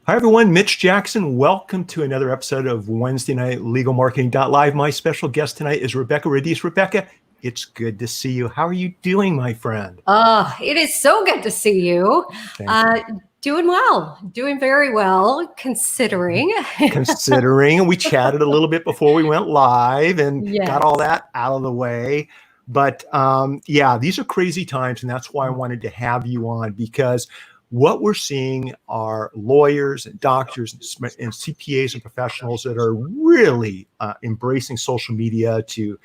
Hi, everyone. Mitch Jackson. Welcome to another episode of Wednesday Night Legal Marketing Live. My special guest tonight is Rebekah Radice. Rebekah, it's good to see you. How are you doing, my friend? It is so good to see you. Doing well, doing very well, considering. Considering we chatted a little bit before we went live and got all Yes. that out of the way. But yeah, these are crazy times. And that's why I wanted to have you on, because what we're seeing are lawyers and doctors and CPAs and professionals that are really embracing social media to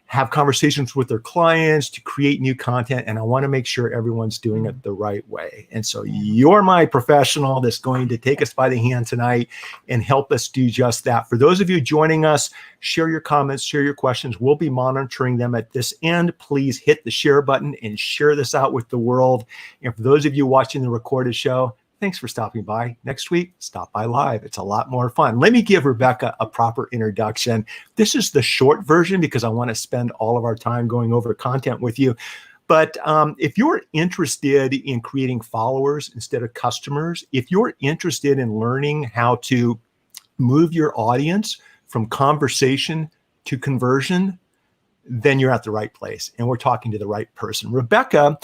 have conversations with their clients, to create new content. And I want to make sure everyone's doing it the right way. And so you're my professional that's going to take us by the hand tonight and help us do just that. For those of you joining us, share your comments, share your questions. We'll be monitoring them at this end. Please hit the share button and share this out with the world. And for those of you watching the recorded show, thanks for stopping by. Next week, stop by live. It's a lot more fun. Let me give Rebekah a proper introduction. This is the short version because I want to spend all of our time going over content with you. But if you're interested in creating followers instead of customers, if you're interested in learning how to move your audience from conversation to conversion, then you're at the right place. And we're talking to the right person. Rebekah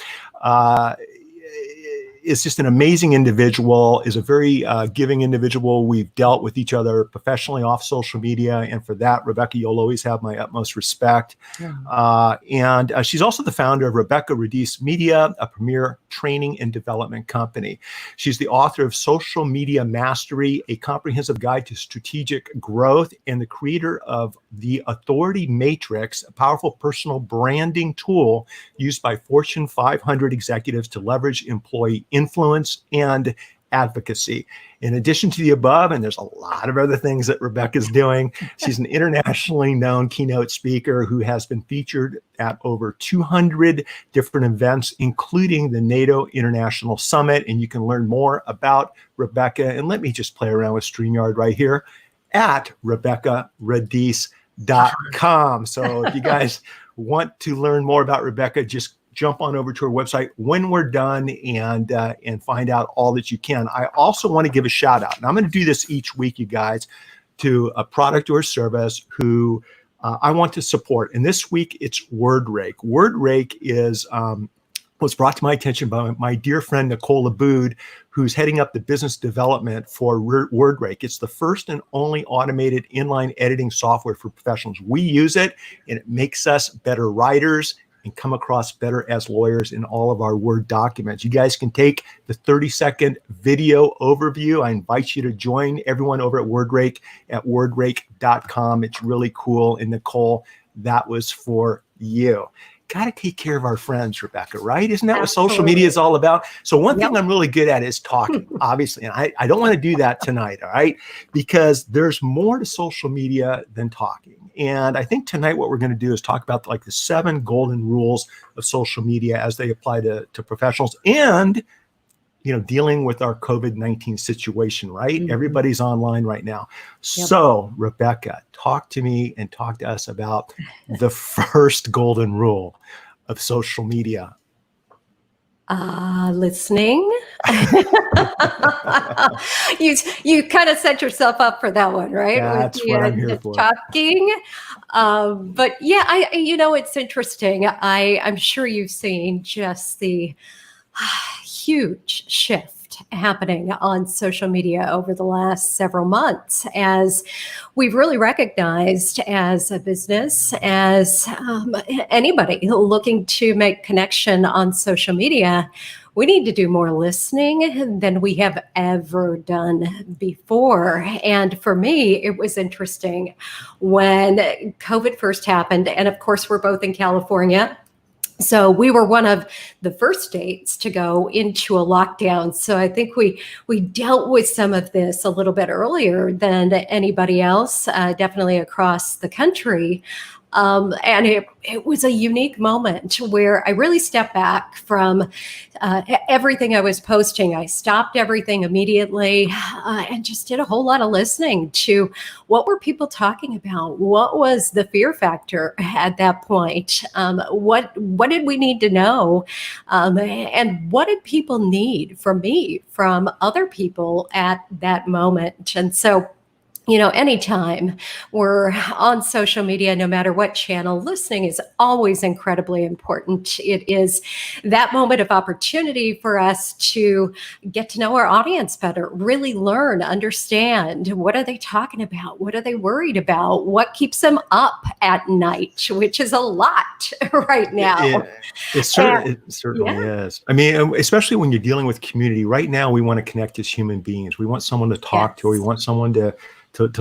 is just an amazing individual, is a very giving individual. We've dealt with each other professionally off social media. And for that, Rebekah, you'll always have my utmost respect. And she's also the founder of Rebekah Radice Media, a premier training and development company. She's the author of Social Media Mastery, a comprehensive guide to strategic growth, and the creator of the Authority Matrix, a powerful personal branding tool used by Fortune 500 executives to leverage employee influence and advocacy. In addition to the above, and there's a lot of other things that Rebekah's doing, she's an internationally known keynote speaker who has been featured at over 200 different events, including the NATO International Summit. And you can learn more about Rebekah. And let me just play around with StreamYard right here at RebekahRadice.com. So if you guys want to learn more about Rebekah, just jump on over to her website when we're done and find out all that you can. I also want to give a shout out, and I'm going to do this each week, you guys, to a product or service who I want to support. And this week it's WordRake. WordRake is was brought to my attention by my dear friend, Nicole Abood, who's heading up the business development for WordRake. It's the first and only automated inline editing software for professionals. We use it, and it makes us better writers and come across better as lawyers in all of our Word documents. You guys can take the 30-second video overview. I invite you to join everyone over at WordRake at wordrake.com. It's really cool. And Nicole, that was for you. Got to take care of our friends, Rebekah, right? Isn't that what social media is all about? So one thing I'm really good at is talking, obviously. And I don't want to do that tonight, all right? Because there's more to social media than talking. And I think tonight what we're going to do is talk about like the 7 golden rules of social media as they apply to professionals and, you know, dealing with our COVID-19 situation, right? Everybody's online right now. So Rebekah, talk to me and talk to us about the first golden rule of social media. Listening. You kind of set yourself up for that one, right? That's what I'm here for. Talking. But yeah, it's interesting. I'm sure you've seen just the huge shift happening on social media over the last several months as we've really recognized as a business, as anybody looking to make connection on social media, we need to do more listening than we have ever done before. And for me, it was interesting when COVID first happened. And of course, we're both in California. So we were one of the first states to go into a lockdown. So I think we dealt with some of this a little bit earlier than anybody else, definitely across the country. And it was a unique moment where I really stepped back from everything I was posting. I stopped everything immediately and just did a whole lot of listening to what were people talking about? What was the fear factor at that point? What did we need to know? And what did people need from me, from other people at that moment? And so, anytime we're on social media, no matter what channel, listening is always incredibly important. It is that moment of opportunity for us to get to know our audience better, really learn, understand what are they talking about? What are they worried about? What keeps them up at night, which is a lot right now. It certainly is. I mean, especially when you're dealing with community. Right now, we want to connect as human beings. We want someone to talk to. We want someone to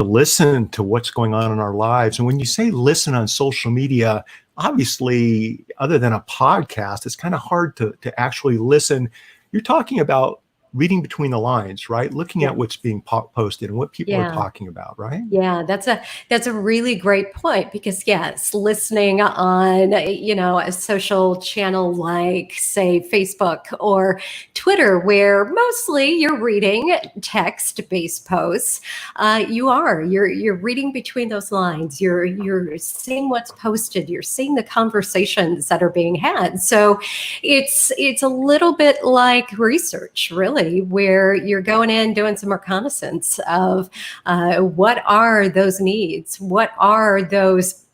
listen to what's going on in our lives. And when you say listen on social media, obviously, other than a podcast, it's kind of hard to actually listen. You're talking about reading between the lines, right? Looking at what's being posted and what people are talking about, right? Yeah, that's a really great point, because yes, listening on, a social channel like, say, Facebook or Twitter, where mostly you're reading text-based posts, you're reading between those lines. You're seeing what's posted. You're seeing the conversations that are being had. So it's a little bit like research, really, where you're going in, doing some reconnaissance of what are those needs? What are those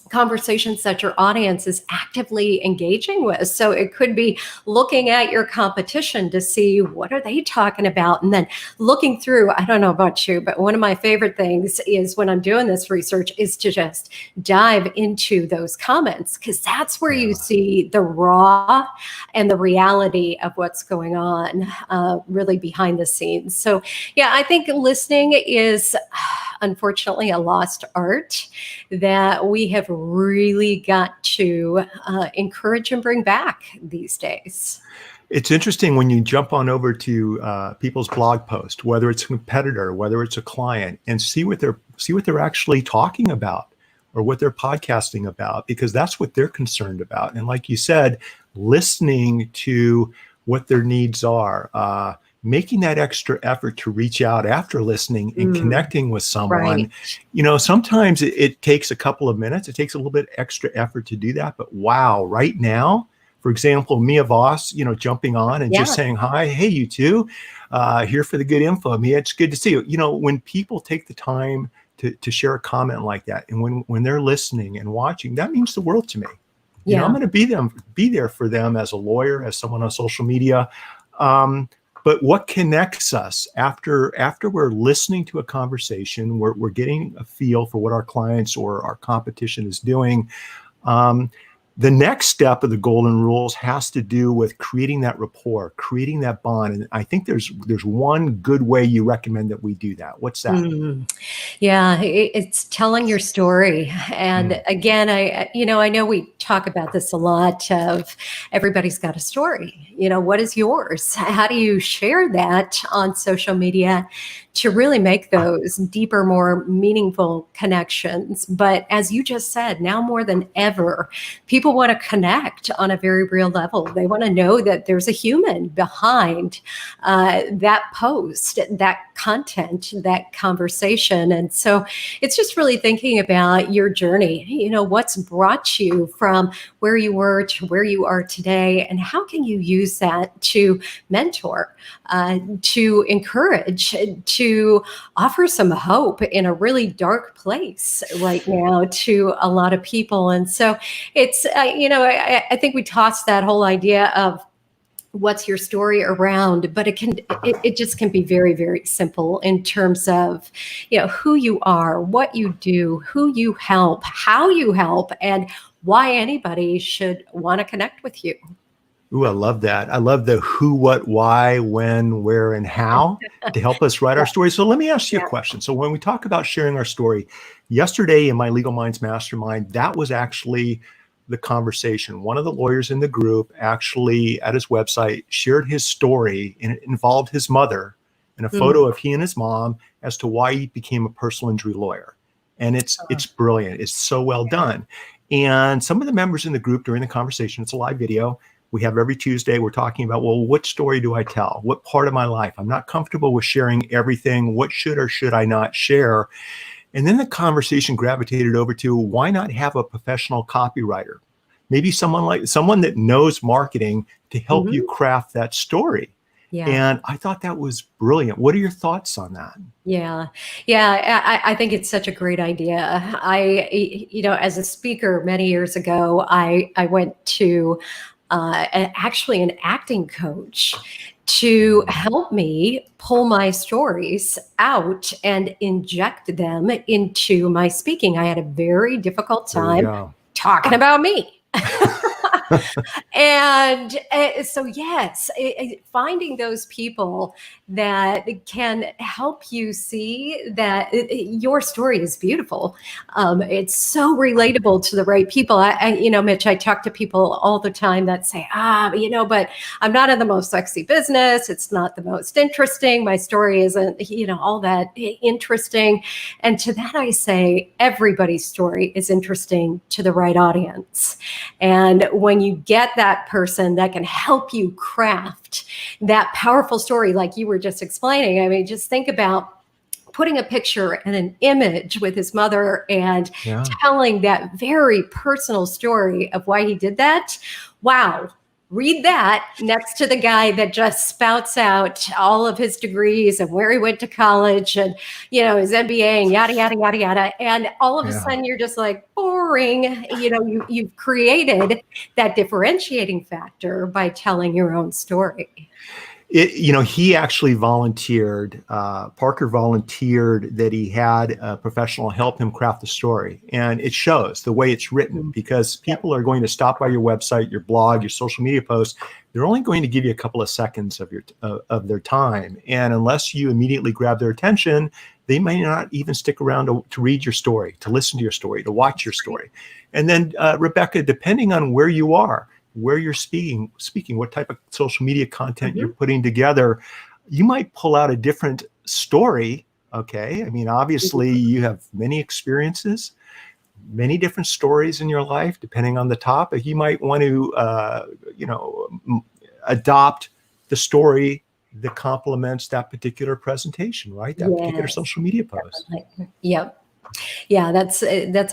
conversations that your audience is actively engaging with? So it could be looking at your competition to see what are they talking about, and then looking through. I don't know about you, but one of my favorite things is when I'm doing this research is to just dive into those comments, because that's where you see the raw and the reality of what's going on really behind the scenes. So yeah, I think listening is unfortunately a lost art that we have really got to encourage and bring back these days. It's interesting when you jump on over to people's blog post, whether it's a competitor, whether it's a client, and see what they're actually talking about or what they're podcasting about, because that's what they're concerned about. And like you said, listening to what their needs are, making that extra effort to reach out after listening and connecting with someone. Right. Sometimes it takes a couple of minutes. It takes a little bit extra effort to do that. But wow, right now, for example, Mia Voss, jumping on and just saying, hi, hey, you two, here for the good info. Mia, it's good to see you. When people take the time to share a comment like that, and when they're listening and watching, that means the world to me. I'm going to be there for them as a lawyer, as someone on social media. But what connects us after we're listening to a conversation, we're getting a feel for what our clients or our competition is doing. The next step of the golden rules has to do with creating that rapport, creating that bond. And I think there's one good way you recommend that we do that. What's that? Yeah, it's telling your story. And again, I know we talk about this a lot of everybody's got a story. What is yours? How do you share that on social media to really make those deeper, more meaningful connections? But as you just said, now more than ever, people want to connect on a very real level. They want to know that there's a human behind that post, that content, that conversation. And so it's just really thinking about your journey, what's brought you from where you were to where you are today, and how can you use that to mentor, to encourage, to offer some hope in a really dark place right now to a lot of people. And so it's, I think we tossed that whole idea of what's your story around, but it just can be very, very simple in terms of, who you are, what you do, who you help, how you help, and why anybody should want to connect with you. Ooh, I love that. I love the who, what, why, when, where, and how to help us write our story. So let me ask you a question. So when we talk about sharing our story, yesterday in my Legal Minds Mastermind, that was actually the conversation. One of the lawyers in the group actually at his website shared his story, and it involved his mother and a photo of he and his mom as to why he became a personal injury lawyer. And it's brilliant. It's so well done. And some of the members in the group during the conversation, it's a live video. We have every Tuesday, we're talking about, well, what story do I tell? What part of my life? I'm not comfortable with sharing everything. What should or should I not share? And then the conversation gravitated over to, why not have a professional copywriter? Maybe someone that knows marketing to help you craft that story. Yeah. And I thought that was brilliant. What are your thoughts on that? Yeah. I think it's such a great idea. As a speaker many years ago, I went to actually an acting coach to help me pull my stories out and inject them into my speaking. I had a very difficult time talking about me. And so, yes, finding those people that can help you see that your story is beautiful. It's so relatable to the right people. Mitch, I talk to people all the time that say, but I'm not in the most sexy business. It's not the most interesting. My story isn't, all that interesting. And to that, I say, everybody's story is interesting to the right audience. And when you get that person that can help you craft that powerful story, like you were just explaining, I mean, just think about putting a picture and an image with his mother and telling that very personal story of why he did that. Wow. Read that next to the guy that just spouts out all of his degrees and where he went to college and, his MBA and yada, yada, yada, yada. And all of a sudden you're just like, boring. You've created that differentiating factor by telling your own story. He actually volunteered, Parker volunteered that he had a professional help him craft the story. And it shows the way it's written, because people are going to stop by your website, your blog, your social media posts. They're only going to give you a couple of seconds of their time. And unless you immediately grab their attention, they may not even stick around to read your story, to listen to your story, to watch your story. And then, Rebekah, depending on where you are, where you're speaking, what type of social media content you're putting together, you might pull out a different story. Okay. I mean, obviously you have many experiences, many different stories in your life, depending on the topic. You might want to, adopt the story that complements that particular presentation, right? That particular social media post. Yep. Yeah, that's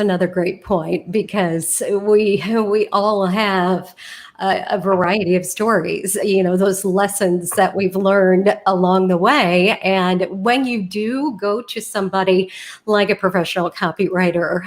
another great point, because we all have a variety of stories, those lessons that we've learned along the way. And when you do go to somebody like a professional copywriter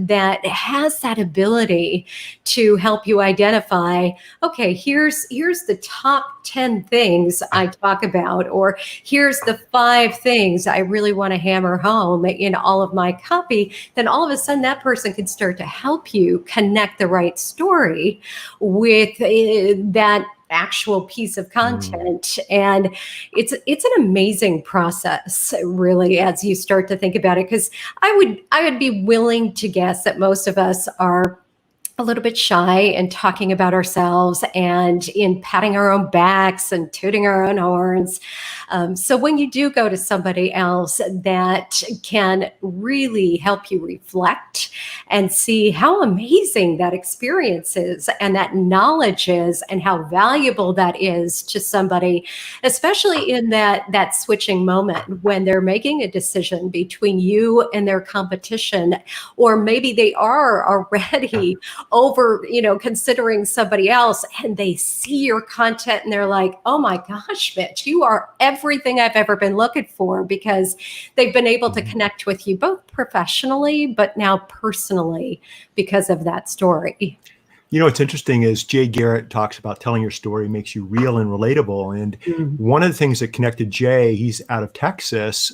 that has that ability to help you identify, okay, here's the top 10 things I talk about, or here's the 5 things I really want to hammer home in all of my copy, then all of a sudden that person can start to help you connect the right story with that actual piece of content. And it's an amazing process, really, as you start to think about it, because I would be willing to guess that most of us are a little bit shy in talking about ourselves and in patting our own backs and tooting our own horns. So when you do go to somebody else that can really help you reflect and see how amazing that experience is and that knowledge is and how valuable that is to somebody, especially in that switching moment when they're making a decision between you and their competition, or maybe they are already over, considering somebody else, and they see your content and they're like, oh my gosh, Mitch, you are everything I've ever been looking for, because they've been able to connect with you both professionally, but now personally because of that story. What's interesting is Jay Garrett talks about telling your story makes you real and relatable. And one of the things that connected Jay, he's out of Texas,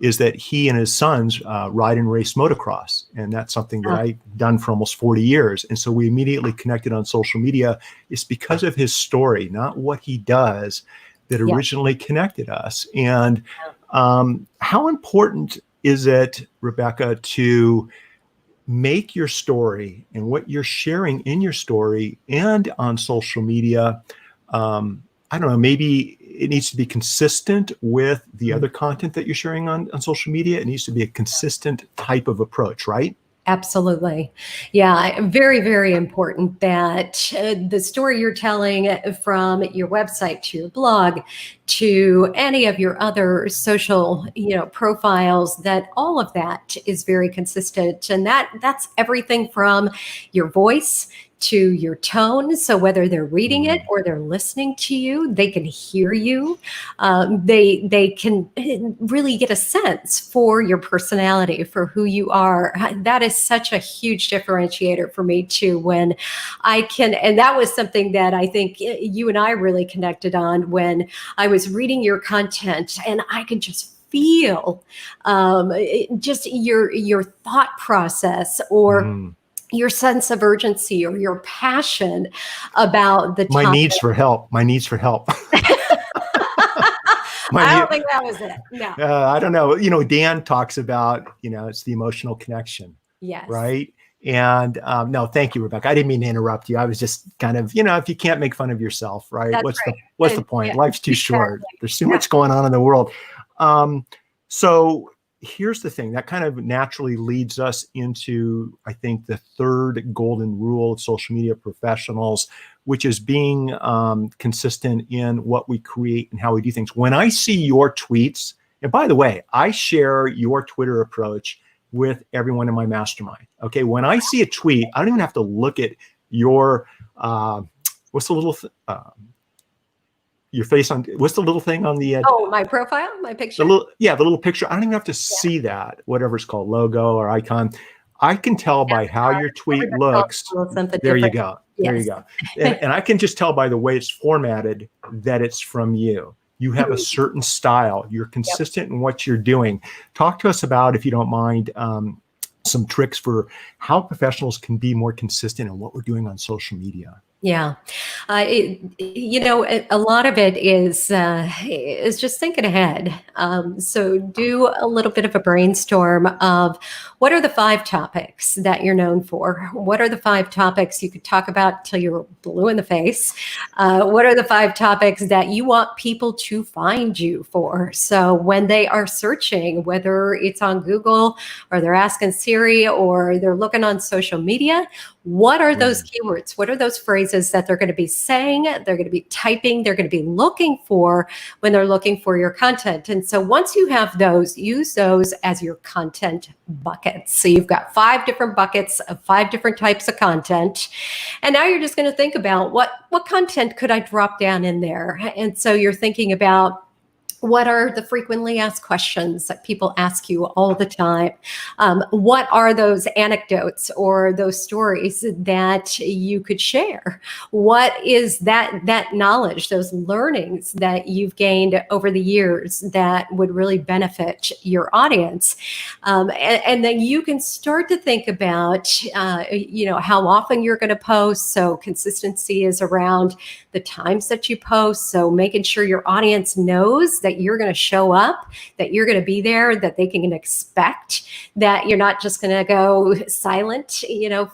is that he and his sons ride and race motocross. And that's something that I've done for almost 40 years. And so we immediately connected on social media. It's because of his story, not what he does, that originally connected us. And how important is it, Rebekah, to make your story and what you're sharing in your story and on social media I don't know, maybe it needs to be consistent with the other content that you're sharing on social media. It needs to be a consistent type of approach, right? Absolutely. Yeah, very, very important that the story you're telling from your website to your blog to any of your other social, profiles, that all of that is very consistent. And that's everything from your voice to your tone. So whether they're reading it or they're listening to you, they can hear you. They can really get a sense for your personality, for who you are. That is such a huge differentiator for me too, when I can, and that was something that I think you and I really connected on when I was reading your content, and I could just feel just your thought process, or your sense of urgency, or your passion about the topic. My needs for help. I don't think that was it. No. I don't know. Dan talks about, it's the emotional connection. Yes. Right. And no, thank you, Rebekah. I didn't mean to interrupt you. I was just kind of, if you can't make fun of yourself, right? That's What's the point? Yeah, Life's too short. There's too much going on in the world. So here's the thing that kind of naturally leads us into, I think, the third golden rule of social media professionals, which is being consistent in what we create and how we do things. When I see your tweets, and by the way, I share your Twitter approach with everyone in my mastermind. Okay. When I see a tweet, I don't even have to look at your, what's the little, your face on, what's the little thing on the my profile, my picture. The little picture. I don't even have to see that, whatever it's called, logo or icon. I can tell by how your tweet looks. There you go. There you go. And I can just tell by the way it's formatted that it's from you. You have a certain style. You're consistent in what you're doing. Talk to us about, if you don't mind, some tricks for how professionals can be more consistent in what we're doing on social media. Yeah. A lot of it is just thinking ahead. So do a little bit of a brainstorm of what are the 5 topics that you're known for? What are the 5 topics you could talk about till you're blue in the face? What are the 5 topics that you want people to find you for? So when they are searching, whether it's on Google or they're asking Siri or they're looking on social media, what are those keywords? What are those phrases that they're going to be saying, they're going to be typing, they're going to be looking for when they're looking for your content? And so once you have those, use those as your content buckets. So you've got 5 different buckets of 5 different types of content. And now you're just going to think about what content could I drop down in there? And so you're thinking about, what are the frequently asked questions that people ask you all the time? What are those anecdotes or those stories that you could share? What is that knowledge, those learnings that you've gained over the years that would really benefit your audience? And then you can start to think about, how often you're going to post. So consistency is around the times that you post. So making sure your audience knows that you're going to show up, that you're going to be there, that they can expect that you're not just going to go silent,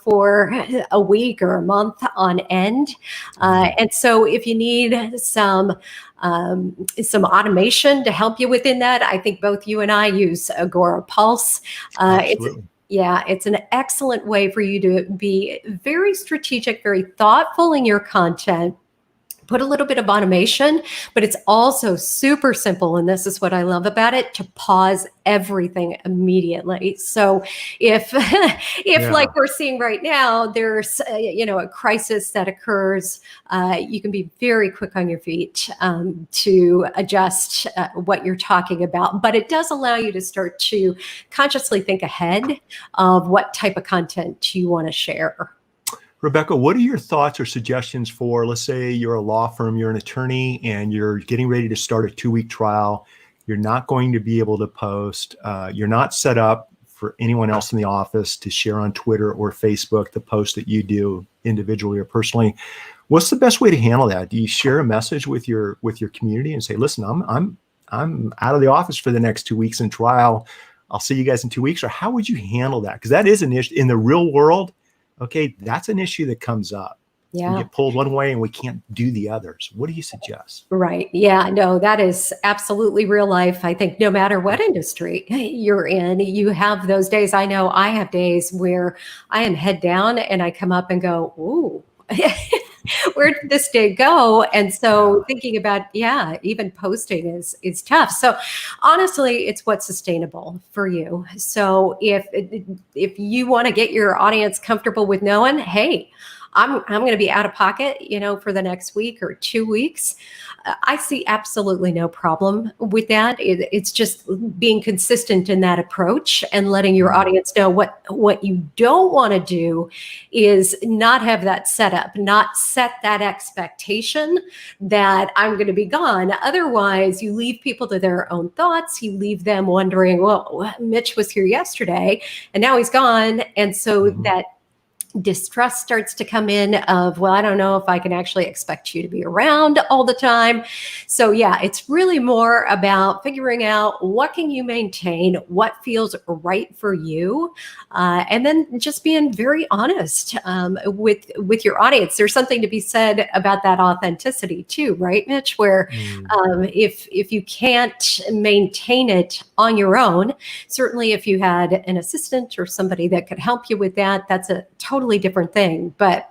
for a week or a month on end. And so if you need some automation to help you within that, I think both you and I use Agora Pulse. It's an excellent way for you to be very strategic, very thoughtful in your content. Put a little bit of automation, but it's also super simple. And this is what I love about it, to pause everything immediately. So if like we're seeing right now, there's, a crisis that occurs, you can be very quick on your feet to adjust what you're talking about. But it does allow you to start to consciously think ahead of what type of content you want to share. Rebekah, what are your thoughts or suggestions for, let's say you're a law firm, you're an attorney, and you're getting ready to start a 2-week trial. You're not going to be able to post. You're not set up for anyone else in the office to share on Twitter or Facebook the post that you do individually or personally. What's the best way to handle that? Do you share a message with your community and say, listen, I'm out of the office for the next 2 weeks in trial. I'll see you guys in 2 weeks. Or how would you handle that? Because that is an issue in the real world. Okay, that's an issue that comes up. We Yeah. get pulled one way and we can't do the others. What do you suggest? Right. Yeah. No, that is absolutely real life. I think no matter what industry you're in, you have those days. I know I have days where I am head down and I come up and go, ooh. Where did this day go? And so thinking about, even posting is tough. So honestly, it's what's sustainable for you. So if you want to get your audience comfortable with knowing, hey, I'm going to be out of pocket, for the next week or 2 weeks. I see absolutely no problem with that. It's just being consistent in that approach and letting your audience know what you don't want to do is not have that setup, not set that expectation that I'm going to be gone. Otherwise, you leave people to their own thoughts. You leave them wondering, well, Mitch was here yesterday and now he's gone. And so that distrust starts to come in of, well, I don't know if I can actually expect you to be around all the time. So it's really more about figuring out what can you maintain, what feels right for you, and then just being very honest with your audience. There's something to be said about that authenticity too, right, Mitch? Where if you can't maintain it on your own, certainly if you had an assistant or somebody that could help you with that, that's a totally different thing. But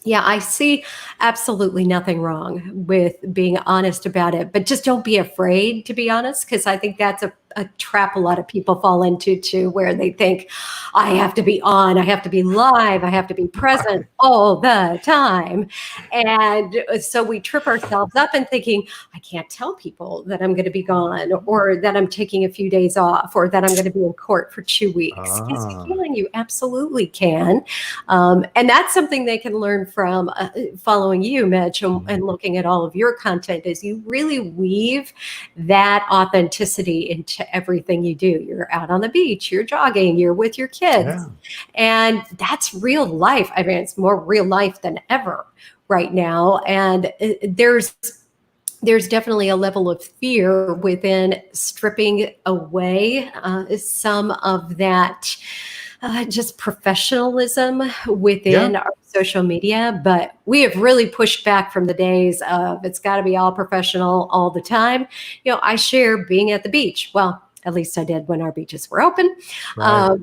I see absolutely nothing wrong with being honest about it, but just don't be afraid to be honest, because I think that's a trap a lot of people fall into too, where they think I have to be on, I have to be live, I have to be present all the time. And so we trip ourselves up in thinking, I can't tell people that I'm going to be gone or that I'm taking a few days off or that I'm going to be in court for 2 weeks. Yes, feeling you absolutely can. And that's something they can learn from following you, Mitch, and looking at all of your content is you really weave that authenticity into everything you do. You're out on the beach, you're jogging, you're with your kids. And that's real life. I mean, it's more real life than ever right now. And there's definitely a level of fear within stripping away some of that just professionalism within our social media. But we have really pushed back from the days of it's got to be all professional all the time. I share being at the beach. Well, at least I did when our beaches were open. Right.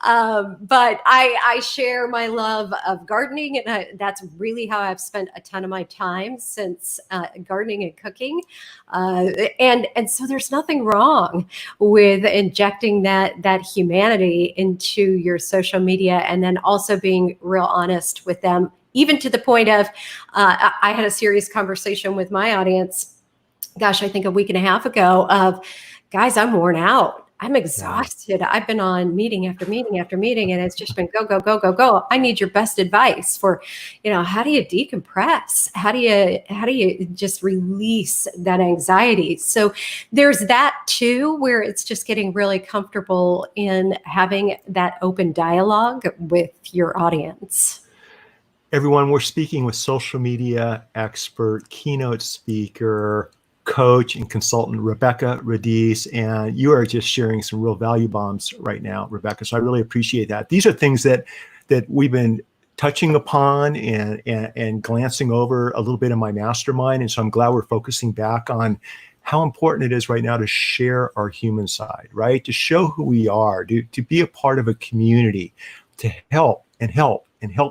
But I share my love of gardening, and that's really how I've spent a ton of my time since gardening and cooking. And so there's nothing wrong with injecting that humanity into your social media, and then also being real honest with them, even to the point of I had a serious conversation with my audience. Gosh, I think a week and a half ago of, guys, I'm worn out. I'm exhausted. I've been on meeting after meeting after meeting, and it's just been go, go, go, go, go. I need your best advice for, how do you decompress? How do you just release that anxiety? So there's that too, where it's just getting really comfortable in having that open dialogue with your audience. Everyone, we're speaking with social media expert, keynote speaker, coach and consultant Rebekah Radice, and you are just sharing some real value bombs right now, Rebekah. So I really appreciate that. These are things that we've been touching upon and glancing over a little bit in my mastermind. And so I'm glad we're focusing back on how important it is right now to share our human side, right? To show who we are, to be a part of a community, to help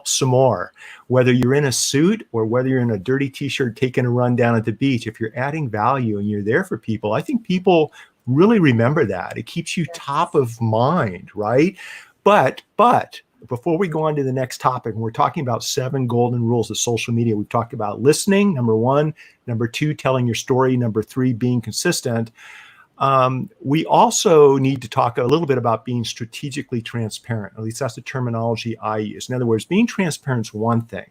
some more, whether you're in a suit or whether you're in a dirty t-shirt taking a run down at the beach. If you're adding value and you're there for people, I think people really remember that. It keeps you top of mind, right? But before we go on to the next topic, we're talking about 7 golden rules of social media. We've talked about listening, number 1, number 2, telling your story, number 3, being consistent. We also need to talk a little bit about being strategically transparent. At least that's the terminology I use. In other words, being transparent is one thing,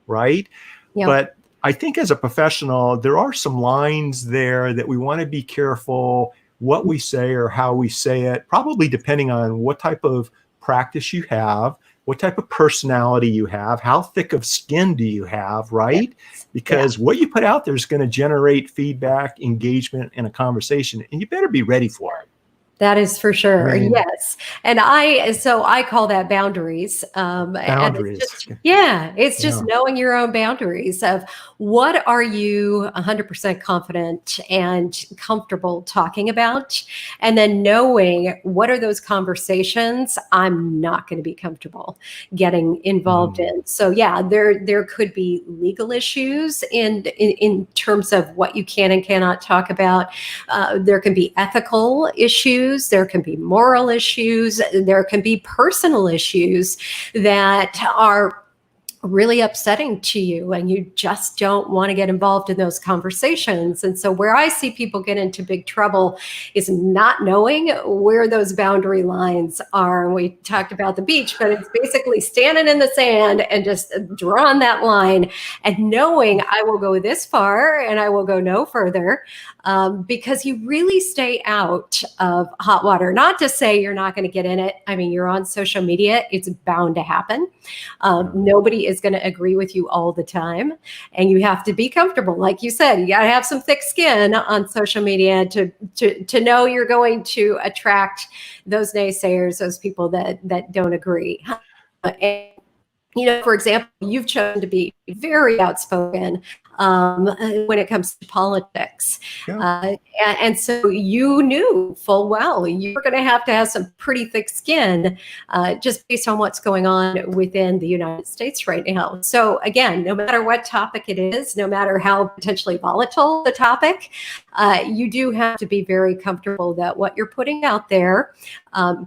right? Yeah. But I think as a professional, there are some lines there that we want to be careful what we say or how we say it, probably depending on what type of practice you have, what type of personality you have, how thick of skin do you have, right? Because what you put out there is going to generate feedback, engagement, and a conversation, and you better be ready for it. That is for sure. I mean, Yes. And so I call that boundaries. And it's boundaries. just, yeah, it's just Yeah. knowing your own boundaries of what are you 100% confident and comfortable talking about? And then knowing what are those conversations I'm not going to be comfortable getting involved Mm. in. So yeah, there could be legal issues in terms of what you can and cannot talk about. There can be ethical issues, there can be moral issues, there can be personal issues that are really upsetting to you and you just don't want to get involved in those conversations. And so where I see people get into big trouble is not knowing where those boundary lines are. And we talked about the beach, but it's basically standing in the sand and just drawing that line and knowing I will go this far and I will go no further, because you really stay out of hot water. Not to say you're not going to get in it. I mean, you're on social media, it's bound to happen. Nobody is going to agree with you all the time. And you have to be comfortable. Like you said, you got to have some thick skin on social media to know you're going to attract those naysayers, those people that don't agree. And, for example, you've chosen to be very outspoken when it comes to politics. Yeah. And so you knew full well you were going to have some pretty thick skin just based on what's going on within the United States right now. So again, no matter what topic it is, no matter how potentially volatile the topic, you do have to be very comfortable that what you're putting out there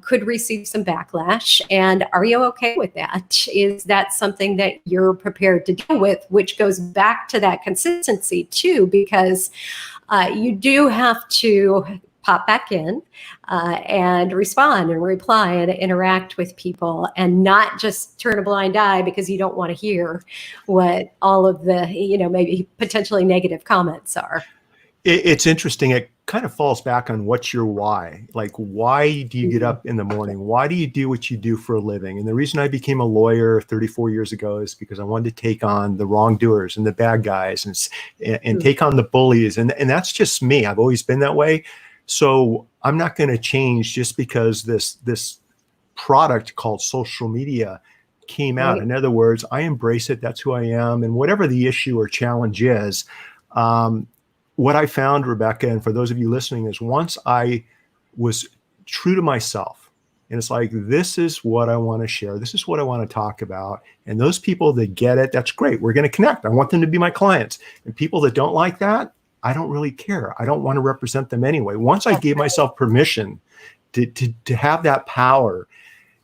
could receive some backlash. And are you okay with that? Is that something that you're prepared to deal with? Which goes back to that consistency too, because you do have to pop back in and respond and reply and interact with people and not just turn a blind eye because you don't want to hear what all of the, maybe potentially negative comments are. It's interesting. It kind of falls back on what's your why. Like, why do you get up in the morning? Why do you do what you do for a living? And the reason I became a lawyer 34 years ago is because I wanted to take on the wrongdoers and the bad guys and take on the bullies. And that's just me. I've always been that way. So I'm not going to change just because this product called social media came out. Right. In other words, I embrace it. That's who I am. And whatever the issue or challenge is, what I found, Rebekah, and for those of you listening, is once I was true to myself, and it's like, this is what I want to share. This is what I want to talk about. And those people that get it, that's great. We're going to connect. I want them to be my clients. And people that don't like that, I don't really care. I don't want to represent them anyway. Once I gave myself permission to have that power,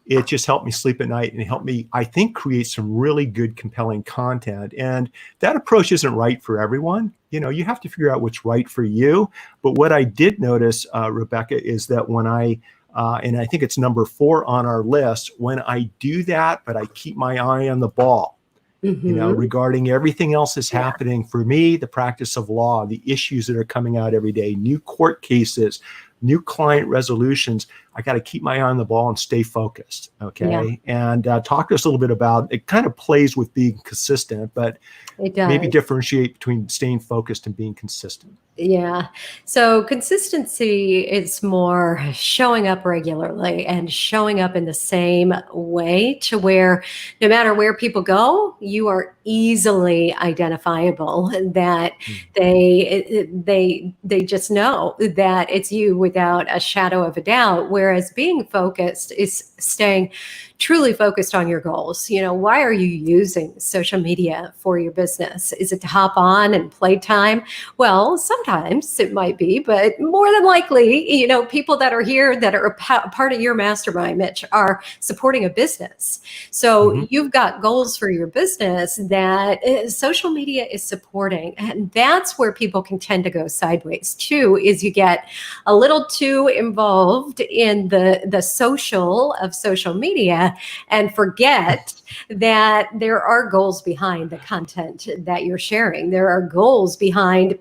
it just helped me sleep at night and helped me, I think, create some really good, compelling content. And that approach isn't right for everyone. You have to figure out what's right for you. But what I did notice, Rebekah, is that when and I think it's number 4 on our list, when I do that, but I keep my eye on the ball, regarding everything else that's happening for me, the practice of law, the issues that are coming out every day, new court cases, new client resolutions, I got to keep my eye on the ball and stay focused. Okay. Yeah. And talk to us a little bit about, it kind of plays with being consistent, but it does. Maybe differentiate between staying focused and being consistent. Yeah. So consistency is more showing up regularly and showing up in the same way to where no matter where people go, you are easily identifiable, that they just know that it's you without a shadow of a doubt. Whereas being focused is staying truly focused on your goals. Why are you using social media for your business? Is it to hop on and play time? Well, sometimes it might be, but more than likely, people that are here that are a part of your mastermind, Mitch, are supporting a business. So you've got goals for your business that social media is supporting. And that's where people can tend to go sideways too, is you get a little too involved in the social of social media and forget that there are goals behind the content that you're sharing. There are goals behind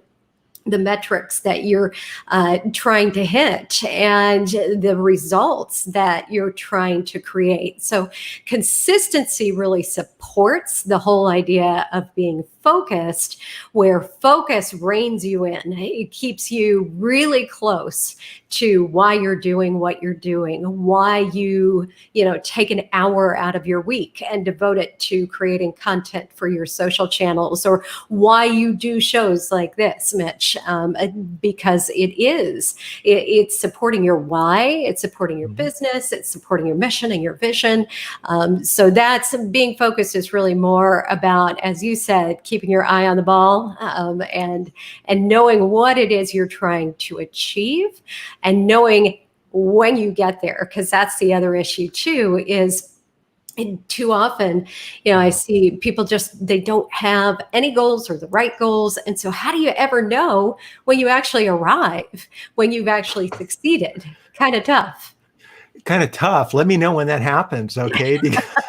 the metrics that you're trying to hit and the results that you're trying to create. So consistency really supports the whole idea of being focused, where focus reins you in. It keeps you really close to why you're doing what you're doing, why you take an hour out of your week and devote it to creating content for your social channels, or why you do shows like this, Mitch, because it's supporting your why, it's supporting your business, it's supporting your mission and your vision. So that's being focused is really more about, as you said, keeping your eye on the ball, and knowing what it is you're trying to achieve, and knowing when you get there, because that's the other issue too, is too often, I see people they don't have any goals or the right goals. And so how do you ever know when you actually arrive, when you've actually succeeded? Kind of tough. Let me know when that happens. Okay.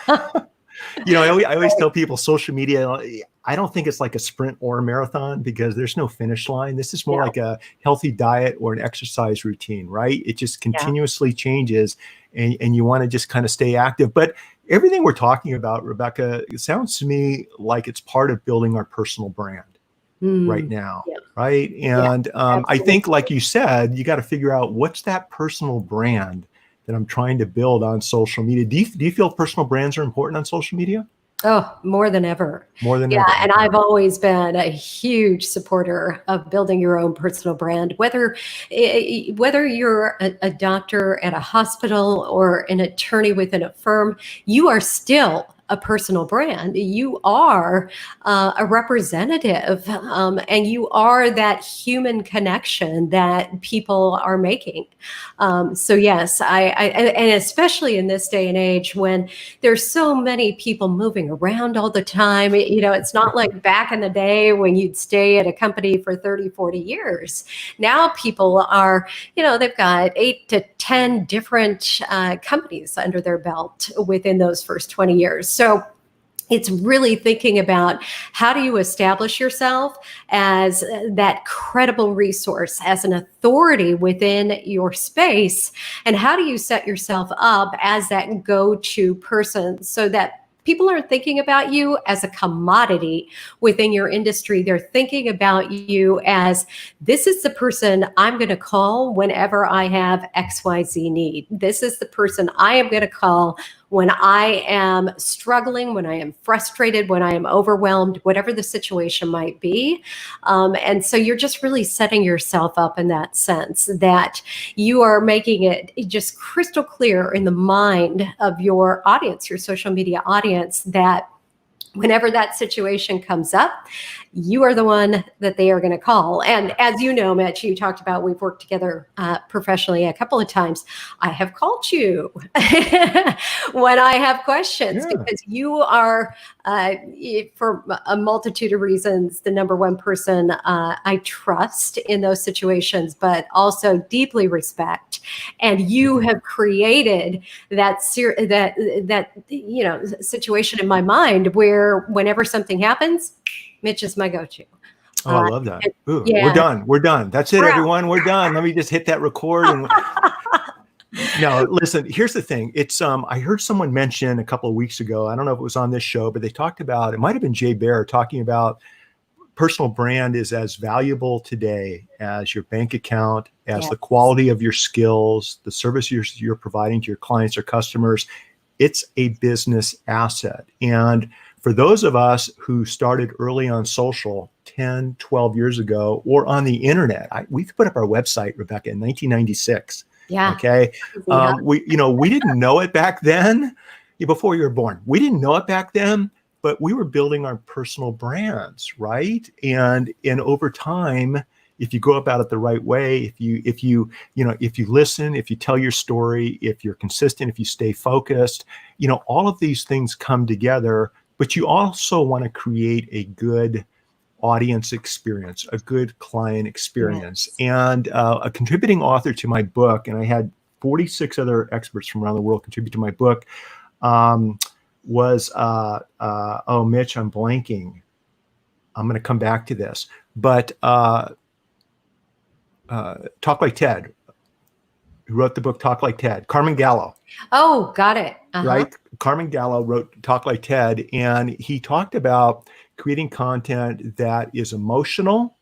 I always tell people social media, I don't think it's like a sprint or a marathon, because there's no finish line. This is more like a healthy diet or an exercise routine, right? It just continuously changes, and you want to just kind of stay active. But everything we're talking about, Rebekah, it sounds to me like it's part of building our personal brand right now. Right. And I think, like you said, you got to figure out what's that personal brand that I'm trying to build on social media. Do you feel personal brands are important on social media? Oh, more than ever. More than ever. And I've always been a huge supporter of building your own personal brand, whether you're a doctor at a hospital or an attorney within a firm, you are still a personal brand. You are a representative, and you are that human connection that people are making. So yes, and especially in this day and age when there's so many people moving around all the time, it's not like back in the day when you'd stay at a company for 30, 40 years. Now people are, they've got 8 to 10 different companies under their belt within those first 20 years. So it's really thinking about how do you establish yourself as that credible resource, as an authority within your space, and how do you set yourself up as that go-to person so that people aren't thinking about you as a commodity within your industry. They're thinking about you as, this is the person I'm going to call whenever I have XYZ need. This is the person I am going to call when I am struggling, when I am frustrated, when I am overwhelmed, whatever the situation might be. And so you're just really setting yourself up in that sense, that you are making it just crystal clear in the mind of your audience, your social media audience, that whenever that situation comes up, you are the one that they are going to call. And as you know, Mitch, you talked about, we've worked together professionally a couple of times. I have called you when I have questions, because you are, for a multitude of reasons, the number one person I trust in those situations, but also deeply respect. And you have created that situation in my mind where whenever something happens, Mitch is my go-to. Oh, I love that. Ooh, We're done. That's it, everyone. We're done. Let me just hit that record. And no, listen, here's the thing. It's I heard someone mention a couple of weeks ago, I don't know if it was on this show, but they talked about, it might've been Jay Baer talking about personal brand is as valuable today as your bank account, as the quality of your skills, the service you're providing to your clients or customers. It's a business asset. And for those of us who started early on social 10, 12 years ago, or on the internet, we put up our website, Rebekah, in 1996. Yeah. Okay. We didn't know it back then, before you were born. We didn't know it back then, but we were building our personal brands, right? And over time, if you go about it the right way, if you listen, if you tell your story, if you're consistent, if you stay focused, all of these things come together. But you also want to create a good audience experience, a good client experience. And a contributing author to my book, and I had 46 other experts from around the world contribute to my book, was Mitch, I'm blanking. I'm going to come back to this, but Talk Like Ted, who wrote the book Talk Like Ted, Carmen Gallo. Oh, got it. Right? Carmen Gallo wrote Talk Like Ted, and he talked about creating content that is emotional,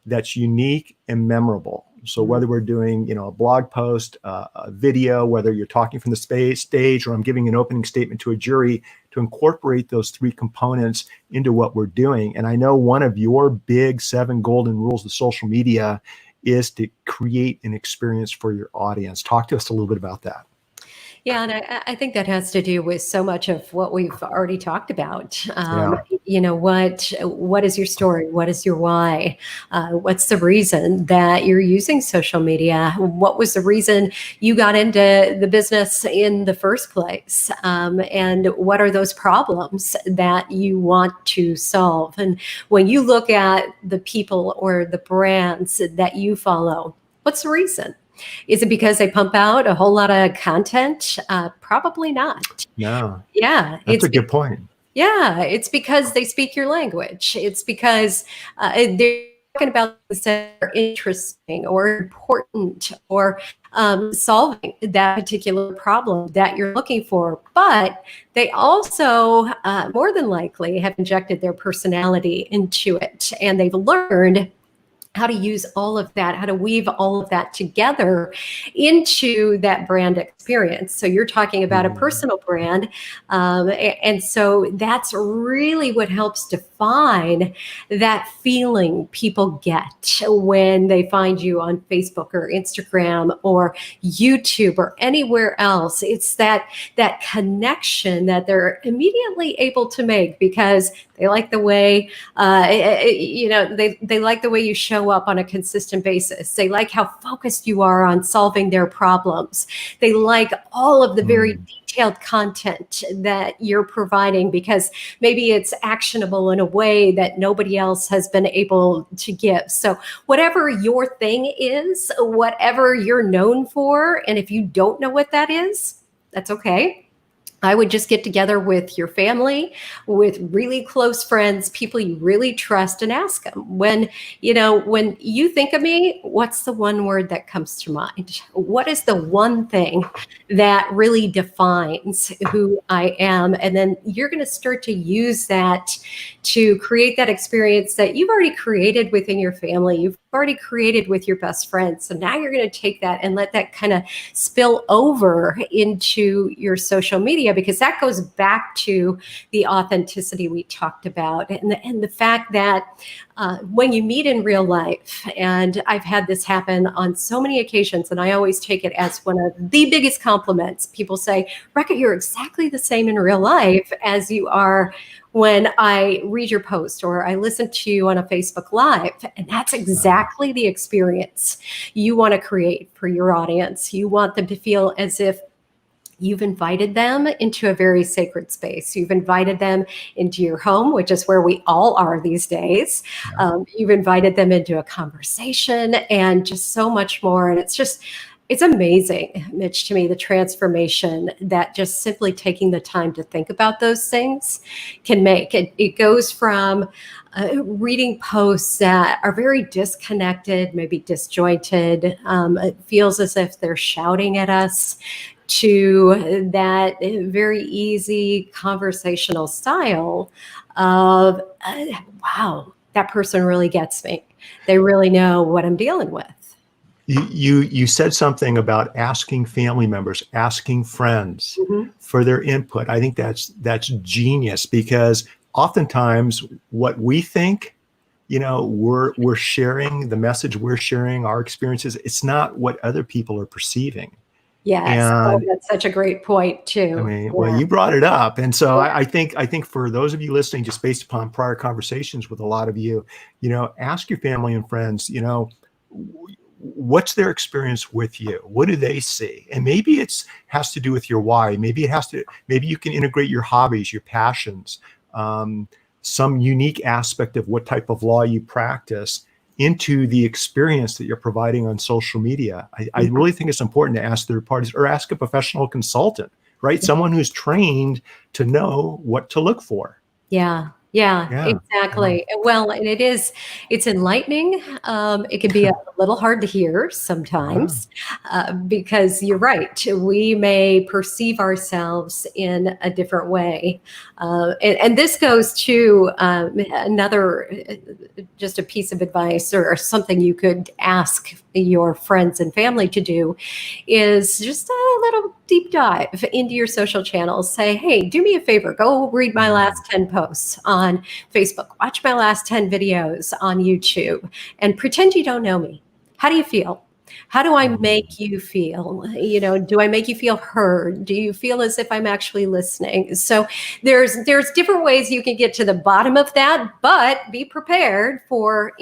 that's unique and memorable. So whether we're doing, a blog post, a video, whether you're talking from the stage, or I'm giving an opening statement to a jury, to incorporate those three components into what we're doing. And I know one of your big 7 golden rules of social media is to create an experience for your audience. Talk to us a little bit about that. Yeah, and I think that has to do with so much of what we've already talked about. What is your story? What is your why? What's the reason that you're using social media? What was the reason you got into the business in the first place? And what are those problems that you want to solve? And when you look at the people or the brands that you follow, what's the reason? Is it because they pump out a whole lot of content? Probably not. No. Yeah. That's a good point. Yeah. It's because they speak your language. It's because they're talking about things that are interesting or important or solving that particular problem that you're looking for. But they also more than likely have injected their personality into it, and they've learned how to use all of that, how to weave all of that together into that brand experience. So you're talking about a personal brand. And so that's really what helps define that feeling people get when they find you on Facebook or Instagram or YouTube or anywhere else. It's that connection that they're immediately able to make because they like the way, they like the way you show up on a consistent basis. They like how focused you are on solving their problems. They like all of the very detailed content that you're providing because maybe it's actionable in a way that nobody else has been able to give. So whatever your thing is, whatever you're known for, and if you don't know what that is, that's okay. I would just get together with your family, with really close friends, people you really trust, and ask them, when you think of me, what's the one word that comes to mind? What is the one thing that really defines who I am? And then you're going to start to use that to create that experience that you've already created within your family. You've already created with your best friends. So now you're going to take that and let that kind of spill over into your social media, because that goes back to the authenticity we talked about and the fact that when you meet in real life, and I've had this happen on so many occasions, and I always take it as one of the biggest compliments. People say, Rebekah, you're exactly the same in real life as you are when I read your post or I listen to you on a Facebook Live. And that's exactly the experience you want to create for your audience. You want them to feel as if you've invited them into a very sacred space. You've invited them into your home, which is where we all are these days. You've invited them into a conversation and just so much more. And it's amazing, Mitch, to me, the transformation that just simply taking the time to think about those things can make. It goes from reading posts that are very disconnected, maybe disjointed. It feels as if they're shouting at us, to that very easy conversational style of, wow, that person really gets me. They really know what I'm dealing with. You said something about asking family members, asking friends for their input. I think that's genius, because oftentimes what we think, we're sharing the message, we're sharing our experiences. It's not what other people are perceiving. Yes, that's such a great point too. I mean, well, you brought it up, and so I think for those of you listening, just based upon prior conversations with a lot of you, ask your family and friends, what's their experience with you? What do they see? And maybe has to do with your why. Maybe you can integrate your hobbies, your passions, some unique aspect of what type of law you practice into the experience that you're providing on social media. I really think it's important to ask third parties or ask a professional consultant, right? Someone who's trained to know what to look for. Yeah. Yeah, Yeah. exactly. Well, and it's enlightening. It can be a little hard to hear Wow. sometimes because you're right. We may perceive ourselves in a different way. And this goes to another, just a piece of advice or something you could ask your friends and family to do is just a little deep dive into your social channels. Say, hey, do me a favor, go read my last 10 posts on Facebook, watch my last 10 videos on YouTube, and pretend you don't know me. How do you feel? How do I make you feel? Do I make you feel heard? Do you feel as if I'm actually listening? So there's different ways you can get to the bottom of that, but be prepared for,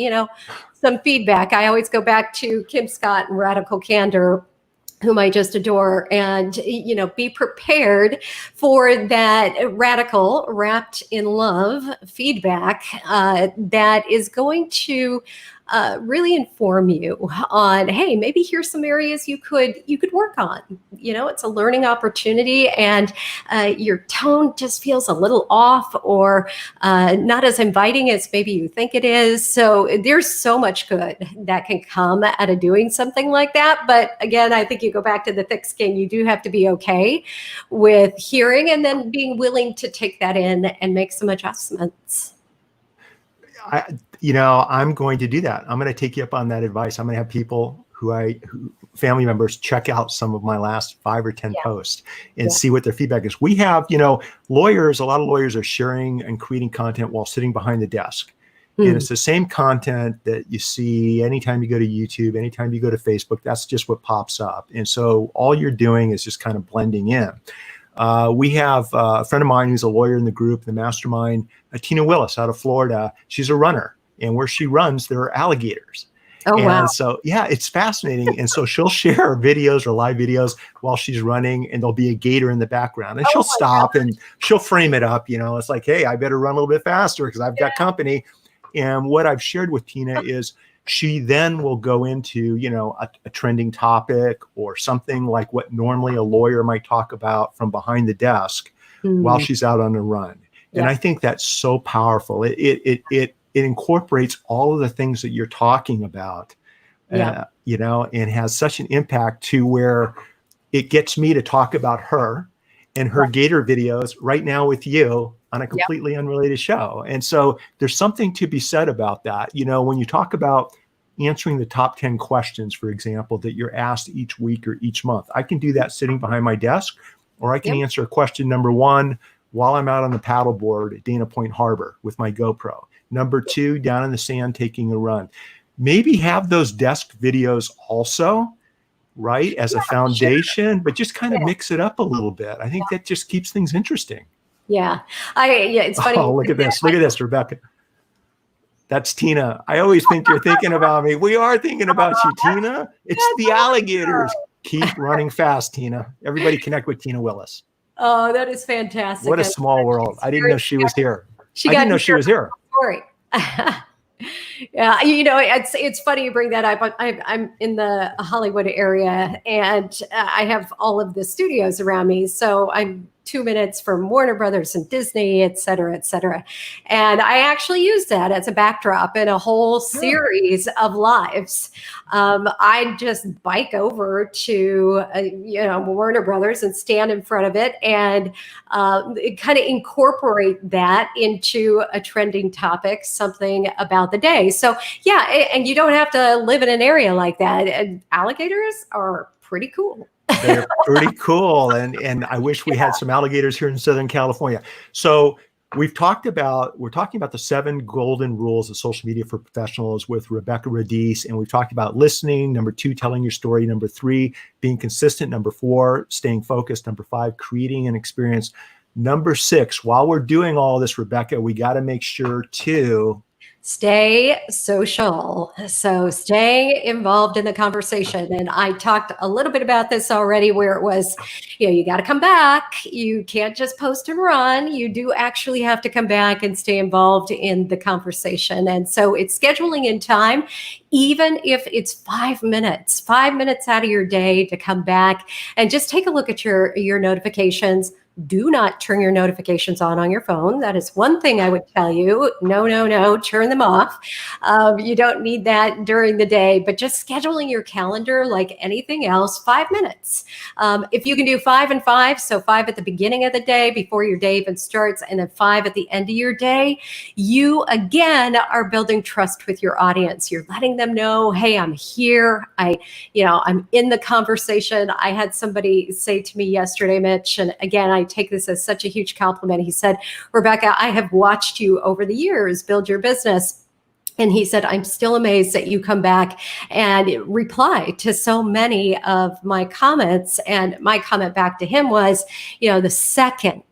some feedback. I always go back to Kim Scott and Radical Candor, whom I just adore, and be prepared for that radical, wrapped in love feedback that is going to really inform you on, hey, maybe here's some areas you could work on. It's a learning opportunity, and your tone just feels a little off or not as inviting as maybe you think it is. So there's so much good that can come out of doing something like that. But again, I think you go back to the thick skin. You do have to be okay with hearing and then being willing to take that in and make some adjustments. I'm going to do that. I'm going to take you up on that advice. I'm going to have people family members check out some of my last 5 or 10 posts and see what their feedback is. We have, a lot of lawyers are sharing and creating content while sitting behind the desk. And it's the same content that you see anytime you go to YouTube, anytime you go to Facebook. That's just what pops up. And so all you're doing is just kind of blending in. We have a friend of mine who's a lawyer in the group, the mastermind, Tina Willis out of Florida. She's a runner, and where she runs, there are alligators. Oh, and wow. So, it's fascinating. And so she'll share videos or live videos while she's running, and there'll be a gator in the background, and she'll stop and she'll frame it up. It's like, hey, I better run a little bit faster because I've got company. And what I've shared with Tina is she then will go into, a trending topic or something like what normally a lawyer might talk about from behind the desk while she's out on a run. And I think that's so powerful. It incorporates all of the things that you're talking about, and has such an impact to where it gets me to talk about her and her gator videos right now with you on a completely unrelated show. And so there's something to be said about that. When you talk about answering the top 10 questions, for example, that you're asked each week or each month, I can do that sitting behind my desk, or I can answer question number 1 while I'm out on the paddleboard at Dana Point Harbor with my GoPro. Number 2, down in the sand taking a run. Maybe have those desk videos also, right, as a foundation, but just kind of mix it up a little bit. I think that just keeps things interesting. Yeah. It's funny. Oh, look at this. Look at this, Rebekah. That's Tina. I always think you're thinking about me. We are thinking about you, Tina. It's the alligators. Keep running fast, Tina. Everybody connect with Tina Willis. Oh, that is fantastic. What a small world. I didn't know she was here. I didn't know she was here. Story. Yeah, it's funny you bring that up. I'm in the Hollywood area, and I have all of the studios around me. So I'm 2 minutes from Warner Brothers and Disney, et cetera, et cetera. And I actually use that as a backdrop in a whole series of lives. I just bike over to, Warner Brothers and stand in front of it and kind of incorporate that into a trending topic, something about the day. So and you don't have to live in an area like that. And alligators are pretty cool. They're pretty cool. And I wish we had some alligators here in Southern California. So we're talking about the 7 golden rules of social media for professionals with Rebekah Radice. And we've talked about listening. Number 2, telling your story. Number 3, being consistent. Number 4, staying focused. Number 5, creating an experience. Number 6, while we're doing all this, Rebekah, we got to make sure to stay social. So staying involved in the conversation. And I talked a little bit about this already, where it was, you got to come back. You can't just post and run. You do actually have to come back and stay involved in the conversation. And so it's scheduling in time, even if it's 5 minutes out of your day to come back and just take a look at your notifications. Do not turn your notifications on your phone. That is one thing I would tell you. No, turn them off. You don't need that during the day, but just scheduling your calendar like anything else, 5 minutes. If you can do 5 and 5, so 5 at the beginning of the day before your day even starts, and then 5 at the end of your day, you again are building trust with your audience. You're letting them know, hey, I'm here. I'm in the conversation. I had somebody say to me yesterday, Mitch, and again, I take this as such a huge compliment. He said, Rebekah, I have watched you over the years build your business. And he said, I'm still amazed that you come back and reply to so many of my comments. And my comment back to him was, the second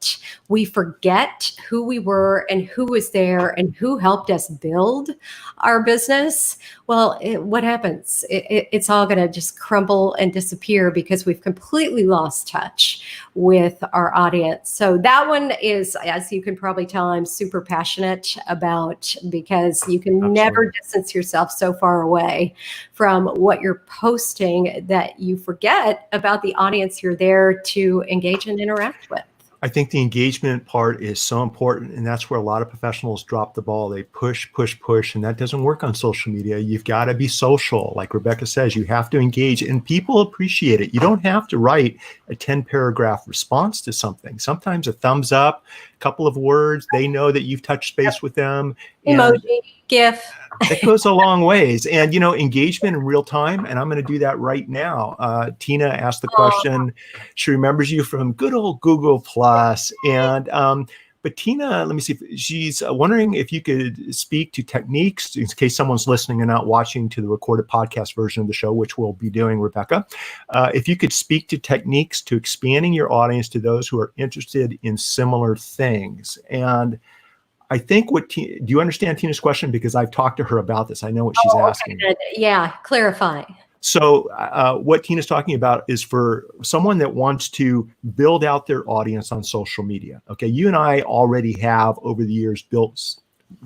we forget who we were and who was there and who helped us build our business, well, what happens? It's all going to just crumble and disappear because we've completely lost touch with our audience. So that one is, as you can probably tell, I'm super passionate about, because you can never distance yourself so far away from what you're posting that you forget about the audience you're there to engage and interact with. I think the engagement part is so important, and that's where a lot of professionals drop the ball. They push, and that doesn't work on social media. You've got to be social. Like Rebekah says, you have to engage, and people appreciate it. You don't have to write a 10-paragraph response to something. Sometimes a thumbs up, a couple of words, they know that you've touched base with them. Emoji, GIF. It goes a long ways. And, engagement in real time, and I'm going to do that right now. Tina asked the question. She remembers you from good old Google Plus. And, but Tina, let me see, she's wondering if you could speak to techniques, in case someone's listening and not watching to the recorded podcast version of the show, which we'll be doing, Rebekah. If you could speak to techniques to expanding your audience to those who are interested in similar things. And I think do you understand Tina's question? Because I've talked to her about this. I know what she's asking. Okay, yeah, clarify. So what Tina's talking about is for someone that wants to build out their audience on social media. Okay, you and I already have over the years built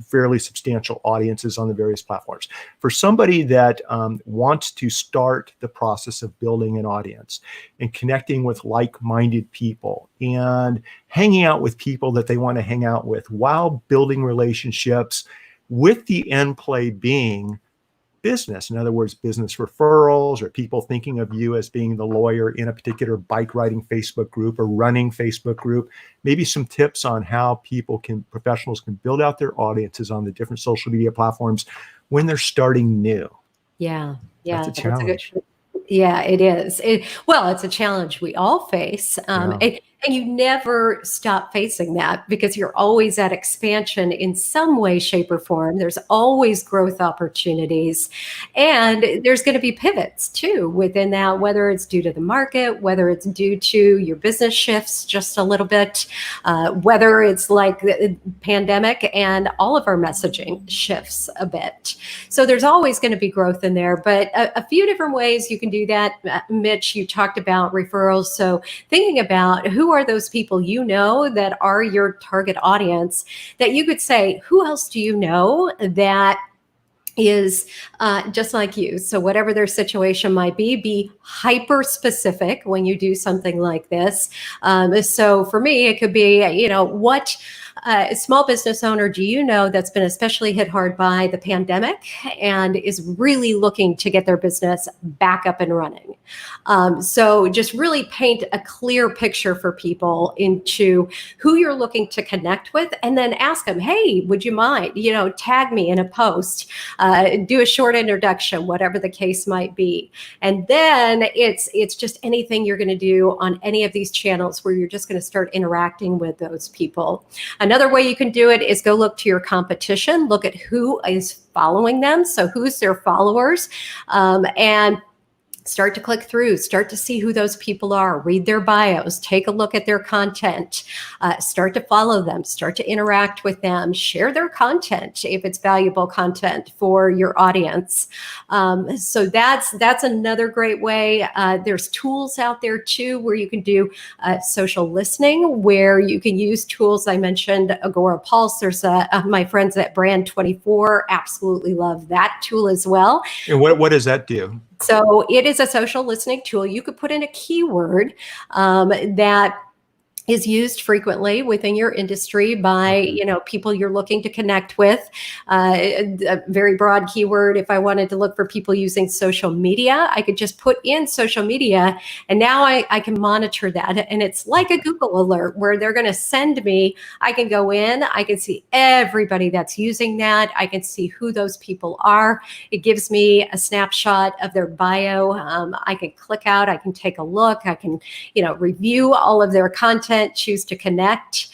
fairly substantial audiences on the various platforms. For somebody that wants to start the process of building an audience and connecting with like-minded people and hanging out with people that they want to hang out with while building relationships, with the end play being business. In other words, business referrals, or people thinking of you as being the lawyer in a particular bike riding Facebook group or running Facebook group. Maybe some tips on how professionals can build out their audiences on the different social media platforms when they're starting new. Yeah. That's a challenge. Yeah, it is. It's a challenge we all face. And you never stop facing that, because you're always at expansion in some way, shape, or form. There's always growth opportunities. And there's going to be pivots too within that, whether it's due to the market, whether it's due to your business shifts just a little bit, whether it's like the pandemic and all of our messaging shifts a bit. So there's always going to be growth in there, but a few different ways you can do that. Mitch, you talked about referrals. So thinking about who are those people that are your target audience, that you could say, who else do you know that is just like you? So whatever their situation might be hyper specific when you do something like this. So for me, it could be, what small business owner do you know that's been especially hit hard by the pandemic and is really looking to get their business back up and running? So just really paint a clear picture for people into who you're looking to connect with, and then ask them, hey, would you mind, tag me in a post, do a short introduction, whatever the case might be. And then it's just anything you're going to do on any of these channels where you're just going to start interacting with those people. Another way you can do it is go look to your competition, look at who is following them. So who's their followers, and Start to click through, start to see who those people are, read their bios, take a look at their content, start to follow them, start to interact with them, share their content if it's valuable content for your audience. So that's another great way. There's tools out there too where you can do social listening, where you can use tools. I mentioned Agora Pulse. There's my friends at Brand 24 absolutely love that tool as well. And what does that do? So it is a social listening tool. You could put in a keyword that is used frequently within your industry by, people you're looking to connect with. A very broad keyword. If I wanted to look for people using social media, I could just put in social media, and now I can monitor that. And it's like a Google alert where they're going to send me, I can go in, I can see everybody that's using that. I can see who those people are. It gives me a snapshot of their bio. I can click out, I can take a look, I can, review all of their content, choose to connect.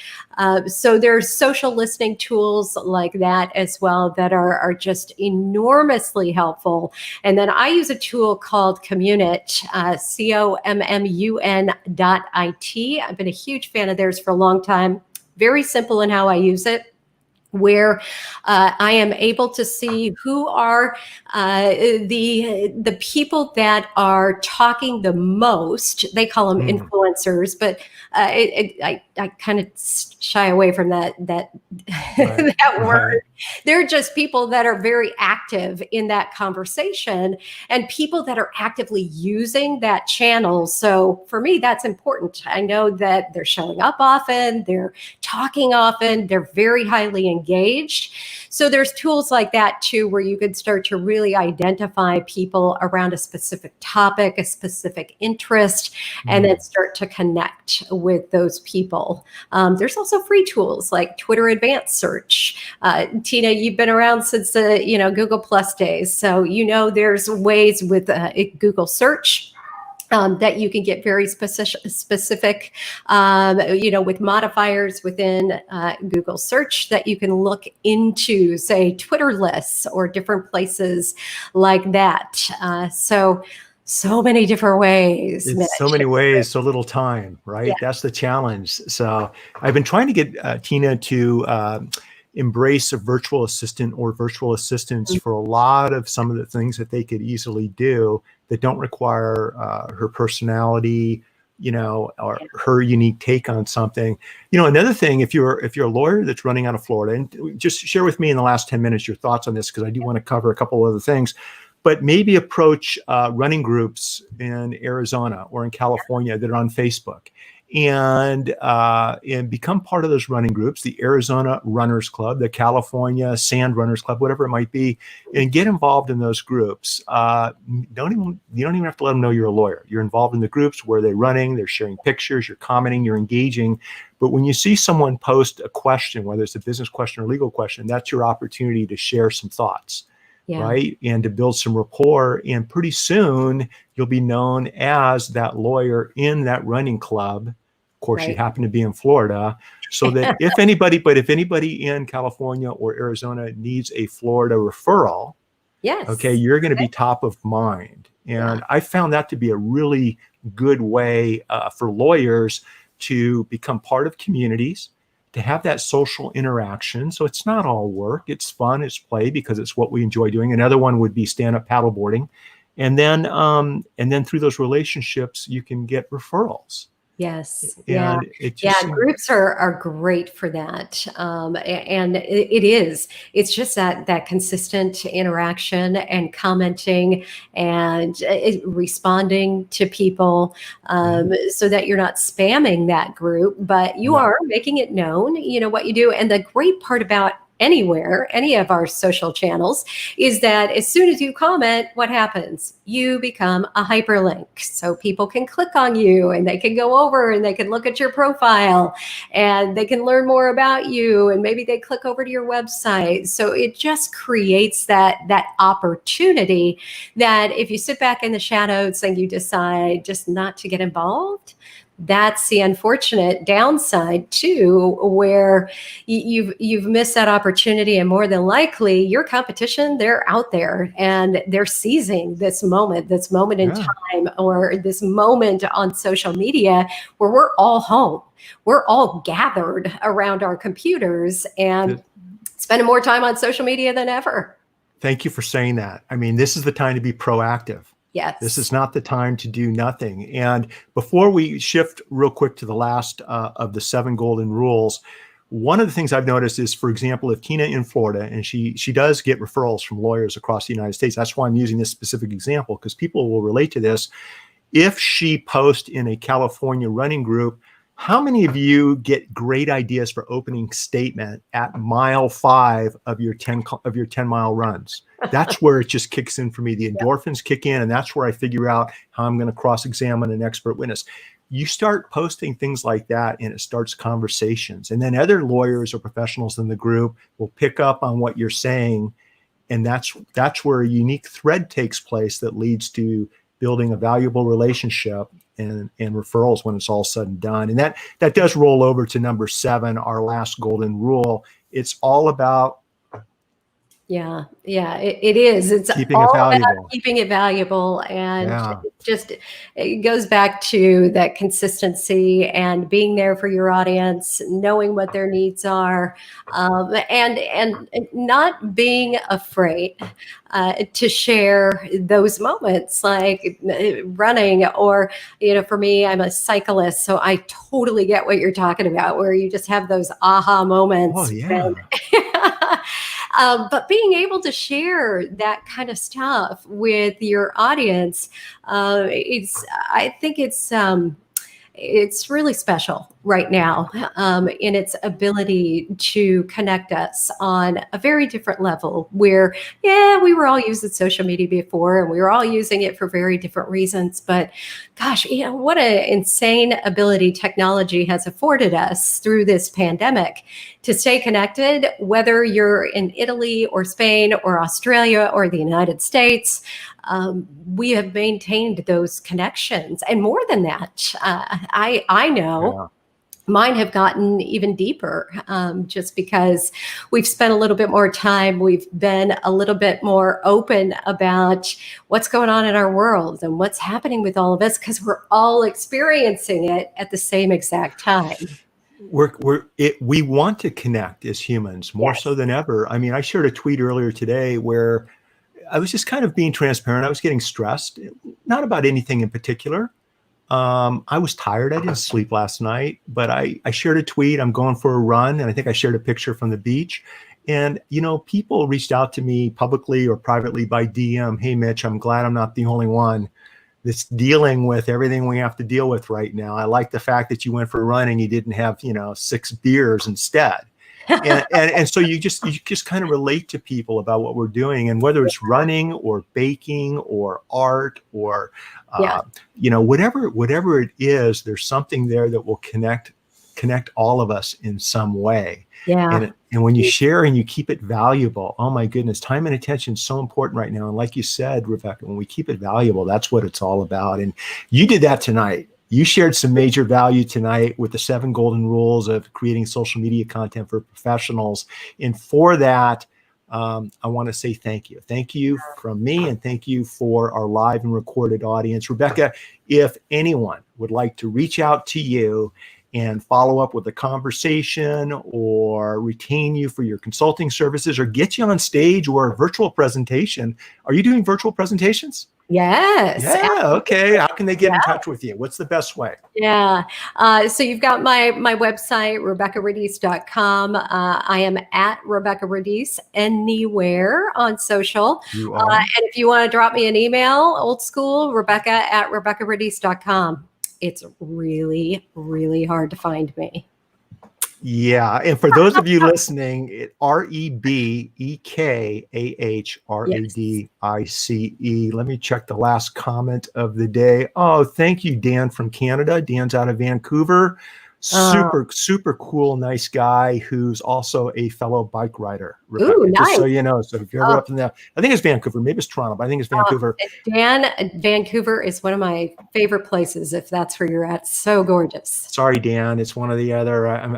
So there's social listening tools like that as well that are just enormously helpful. And then I use a tool called Communit, COMMUN.IT. I've been a huge fan of theirs for a long time. Very simple in how I use it, where I am able to see who are the people that are talking the most. They call them influencers, but I kind of shy away from that Right. that word. Right. They're just people that are very active in that conversation and people that are actively using that channel. So for me, that's important. I know that they're showing up often, they're talking often, they're very highly engaged. So there's tools like that too, where you could start to really identify people around a specific topic, a specific interest, and then start to connect with those people. There's also free tools like Twitter Advanced Search. Tina, you've been around since the Google Plus days, so there's ways with Google Search that you can get very specific, with modifiers within Google Search that you can look into, say, Twitter lists or different places like that. So many different ways. It's Mitch. so many ways, so little time, right? Yeah. That's the challenge. So I've been trying to get Tina to embrace a virtual assistant or virtual assistants for a lot of some of the things that they could easily do that don't require her personality, or her unique take on something. Another thing, if you're a lawyer that's running out of Florida, and just share with me in the last 10 minutes your thoughts on this, because I do want to cover a couple other things. But maybe approach running groups in Arizona or in California that are on Facebook, and become part of those running groups, the Arizona Runners Club, the California Sand Runners Club, whatever it might be, and get involved in those groups. You don't even have to let them know you're a lawyer. You're involved in the groups where they're running, they're sharing pictures, you're commenting, you're engaging. But when you see someone post a question, whether it's a business question or legal question, that's your opportunity to share some thoughts. Yeah. Right? And to build some rapport. And pretty soon you'll be known as that lawyer in that running club. Of course, you happen to be in Florida. So that if anybody in California or Arizona needs a Florida referral, okay, you're going to be top of mind. And I found that to be a really good way for lawyers to become part of communities, to have that social interaction. So it's not all work. It's fun. It's play, because it's what we enjoy doing. Another one would be stand-up paddleboarding. And then through those relationships, you can get referrals. Yes. And groups are great for that. And it's just that consistent interaction and commenting and responding to people, so that you're not spamming that group, but you are making it known, what you do. And the great part about any of our social channels is that as soon as you comment, what happens? You become a hyperlink. So people can click on you and they can go over and they can look at your profile and they can learn more about you, and maybe they click over to your website. So it just creates that opportunity that if you sit back in the shadows and you decide just not to get involved, that's the unfortunate downside too, where you've missed that opportunity, and more than likely your competition, they're out there and they're seizing this moment in time, or this moment on social media where we're all home. We're all gathered around our computers and spending more time on social media than ever. Thank you for saying that. I mean, this is the time to be proactive. Yes. This is not the time to do nothing. And before we shift real quick to the last of the 7 golden rules, one of the things I've noticed is, for example, if Tina in Florida, and she does get referrals from lawyers across the United States. That's why I'm using this specific example, because people will relate to this. If she posts in a California running group, how many of you get great ideas for opening statement at mile 5 of your 10-mile runs? That's where it just kicks in for me. The endorphins kick in, and that's where I figure out how I'm going to cross-examine an expert witness. You start posting things like that, and it starts conversations. And then other lawyers or professionals in the group will pick up on what you're saying, and that's where a unique thread takes place that leads to building a valuable relationship and referrals when it's all said and done. And that does roll over to number 7, our last golden rule. It's all about it is. It's keeping all it valuable. about keeping it valuable, and it goes back to that consistency and being there for your audience, knowing what their needs are, and not being afraid to share those moments, like running, or for me, I'm a cyclist, so I totally get what you're talking about, where you just have those aha moments. Oh yeah. But being able to share that kind of stuff with your audience, I think it's really special right now in its ability to connect us on a very different level, where, we were all using social media before, and we were all using it for very different reasons. But gosh, what an insane ability technology has afforded us through this pandemic to stay connected, whether you're in Italy or Spain or Australia or the United States. We have maintained those connections, and more than that, I know mine have gotten even deeper, just because we've spent a little bit more time. We've been a little bit more open about what's going on in our world and what's happening with all of us, because we're all experiencing it at the same exact time. We want to connect as humans more so than ever. I mean, I shared a tweet earlier today where I was just kind of being transparent. I was getting stressed, not about anything in particular. I was tired. I didn't sleep last night, but I shared a tweet. I'm going for a run, and I think I shared a picture from the beach. And, people reached out to me publicly or privately by DM. Hey, Mitch, I'm glad I'm not the only one that's dealing with everything we have to deal with right now. I like the fact that you went for a run and you didn't have, 6 beers instead. and so you just kind of relate to people about what we're doing, and whether it's running or baking or art or whatever it is, there's something there that will connect all of us in some way. And when you share and you keep it valuable, oh my goodness, time and attention is so important right now. And like you said, Rebekah, when we keep it valuable, that's what it's all about. And you did that tonight. You shared some major value tonight with the 7 golden rules of creating social media content for professionals. And for that, I want to say thank you. Thank you from me, and thank you for our live and recorded audience. Rebekah, if anyone would like to reach out to you and follow up with a conversation, or retain you for your consulting services, or get you on stage or a virtual presentation, are you doing virtual presentations? Yes. Yeah. Okay. How can they get in touch with you? What's the best way? Yeah. So you've got my website, RebekahRadice.com. I am at Rebekah Radice anywhere on social. You are. And if you want to drop me an email, old school, Rebekah@RebekahRadice.com. It's really, really hard to find me. Yeah. And for those of you listening, RebekahRadice. Let me check the last comment of the day. Oh, thank you, Dan from Canada. Dan's out of Vancouver. Super cool, nice guy who's also a fellow bike rider, Rebekah, Ooh, just so nice. you know. So if you're ever up in there, I think it's Vancouver, maybe it's Toronto, but I think it's Vancouver. Dan, Vancouver is one of my favorite places, if that's where you're at. So gorgeous. Sorry, Dan, it's one or the other. At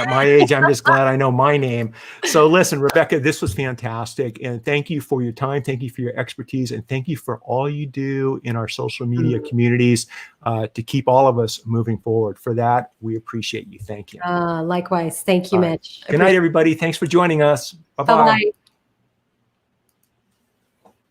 my age, I'm just glad I know my name. So listen, Rebekah, this was fantastic. And thank you for your time. Thank you for your expertise. And thank you for all you do in our social media communities to keep all of us moving forward. For that, we appreciate you. Thank you. Likewise. Thank you, All right. Mitch. Good night, everybody. Thanks for joining us. Bye-bye. Bye-bye.